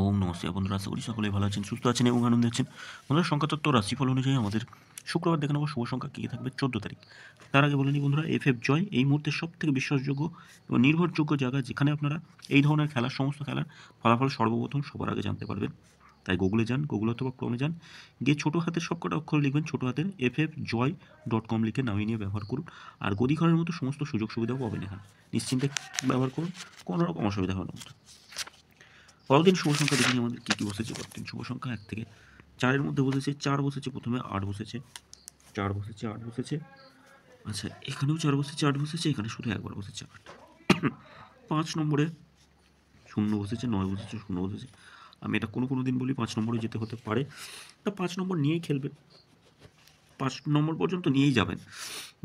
ওম নমস্তে বন্ধুরা, আশা করি সকলেই ভালো আছেন, সুস্থ আছেন এবং আনন্দে আছেন। বন্ধুরা, সংখ্যাতত্ত্ব রাশিফল অনুযায়ী আমাদের শুক্রবার দেখে নেবো শুভ সংখ্যা কী থাকবে 14 তারিখ। তার আগে বলে নিই বন্ধুরা, এফএফ জয় এই মুহূর্তে সবথেকে বিশ্বাসযোগ্য এবং নির্ভরযোগ্য জায়গা, যেখানে আপনারা এই ধরনের খেলার সমস্ত খেলার ফলাফল সর্বপ্রথম সবার আগে জানতে পারবেন। তাই গুগলে যান, গুগল অথবা ক্রমে যান, গিয়ে ছোটো হাতের সবকটা অক্ষর লিখবেন, ছোটো হাতের ffjoy.com লিখে নামিয়ে নিয়ে ব্যবহার করুন। আর গদিঘরের মতো সমস্ত সুযোগ সুবিধাও পাবেন এখানে, নিশ্চিন্তে ব্যবহার করুন, কোনো রকম অসুবিধা হবে না। পরদিন শুভ সংখ্যা দেখে নিই আমাদের কী কী বসেছে। পরদিন শুভ সংখ্যা 1 থেকে 4-এর মধ্যে বসেছে, 4 বসেছে, প্রথমে 8 বসেছে, 4 বসেছে, 8 বসেছে। আচ্ছা, এখানেও 4 বসেছে, 8 বসেছে, এখানে শুধু একবার বসেছে 8। 5 নম্বরে 0 বসেছে, 9 বসেছে, 0 বসেছে। আমি এটা কোনো দিন বলি 5 নম্বরে যেতে হতে পারে, তা 5 নম্বর নিয়েই খেলবেন, 5 নম্বর পর্যন্ত নিয়েই যাবেন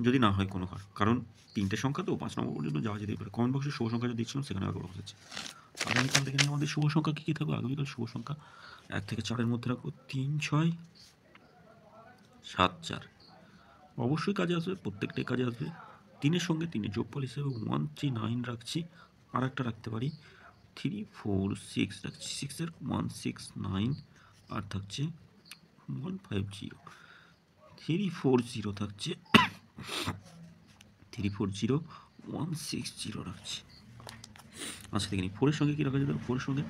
যদি না হয় কোনো কারণ 3টে সংখ্যা তো 5 নম্বর পর্যন্ত যাওয়া যেতেই পারে। কমেন্ট বক্সে শুভ সংখ্যা যা দিচ্ছিলাম সেখানে একবার বসেছে। আগামীকাল থেকে নিয়ে আমাদের শুভ সংখ্যা কী কী থাকবে। আগামীকাল শুভ সংখ্যা 1 থেকে 4-এর মধ্যে রাখবো 3, 6, 7, 4। অবশ্যই কাজে আসবে, প্রত্যেকটাই কাজে আসবে। 3-এর সঙ্গে 3-এর যোগফল হিসেবে 1, 3, 9 রাখছি। আর একটা রাখতে পারি 3, 4, 6 রাখছি। 6-এর 1, 6, 9 আর থাকছে 1, 5, 0। 3, 4, 0 থাকছে 3, 4, 0, 1, 6, 0 রাখছি। আচ্ছা, দেখে নিই 4-এর সঙ্গে কী রাখা যেতে পারে। 4-এর সঙ্গে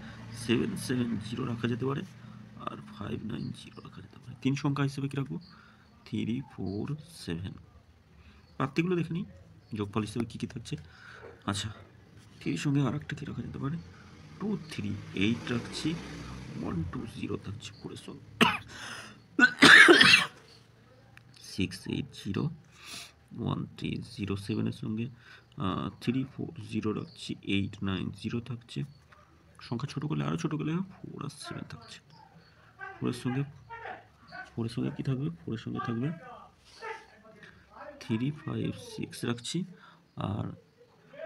7, 7, 0 রাখা যেতে পারে, আর 5, 9, 0 রাখা যেতে পারে। 3 সংখ্যা হিসেবে কী রাখবো 3, 4, 7। প্রাপ্তিগুলো দেখে নিই যোগফল হিসেবে কী কী থাকছে। আচ্ছা, 3-এর সঙ্গে আর একটা কী রাখা যেতে পারে 2, 3, 8 রাখছি। 1, 2, 0 থাকছে 4-এর সঙ্গে। 6, 8, 0, 1, 3, 0, 7-এর সঙ্গে 3, 4, 0 রাখছি। 8, 9, 0 থাকছে। সংখ্যা ছোটো করলে আরও ছোটো করলে 4 আর 7 থাকছে। 4-এর সঙ্গে কী থাকবে 4-এর সঙ্গে থাকবে 3, 5, 6 রাখছি, আর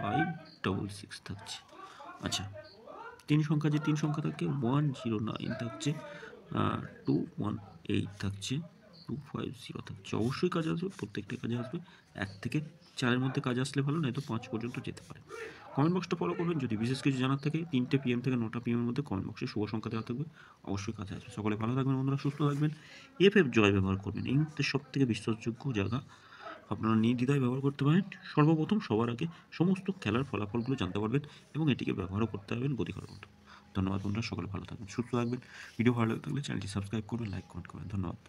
5, 6 থাকছে। আচ্ছা, 3 সংখ্যা থাকে 1, 0, 9 থাকছে, 2, 1, 8 থাকছে, 2, 5, 0 থাকছে। অবশ্যই কাজে আসবে, প্রত্যেকটা কাজে আসবে। 1 থেকে 4-এর মধ্যে কাজে আসলে ভালো, নয়তো 5 পর্যন্ত যেতে পারে। কমেন্ট বক্সটা ফলো করবেন। যদি বিশেষ কিছু জানার থাকে 3টে PM থেকে 9টা PM-এর মধ্যে কমেন্ট বক্সে শুভ সংখ্যা দেওয়া থাকবে, অবশ্যই কাজে আসবে। সকলে ভালো থাকবেন বন্ধুরা, সুস্থ থাকবেন। এফএফ জয় ব্যবহার করবেন, এই মুহূর্তে সবথেকে বিশ্বাসযোগ্য জায়গা, আপনারা নির্দ্বিধায় ব্যবহার করতে পারেন। সর্বপ্রথম সবার আগে সমস্ত খেলার ফলাফলগুলো জানতে পারবেন এবং এটিকে ব্যবহারও করতে পারবেন গতিকর মতো। ধন্যবাদ বন্ধুরা, সকলে ভালো থাকবেন, সুস্থ থাকবেন। ভিডিও ভালো লাগলে চ্যানেলটি সাবস্ক্রাইব করবেন, লাইক কমেন্ট করবেন। ধন্যবাদ।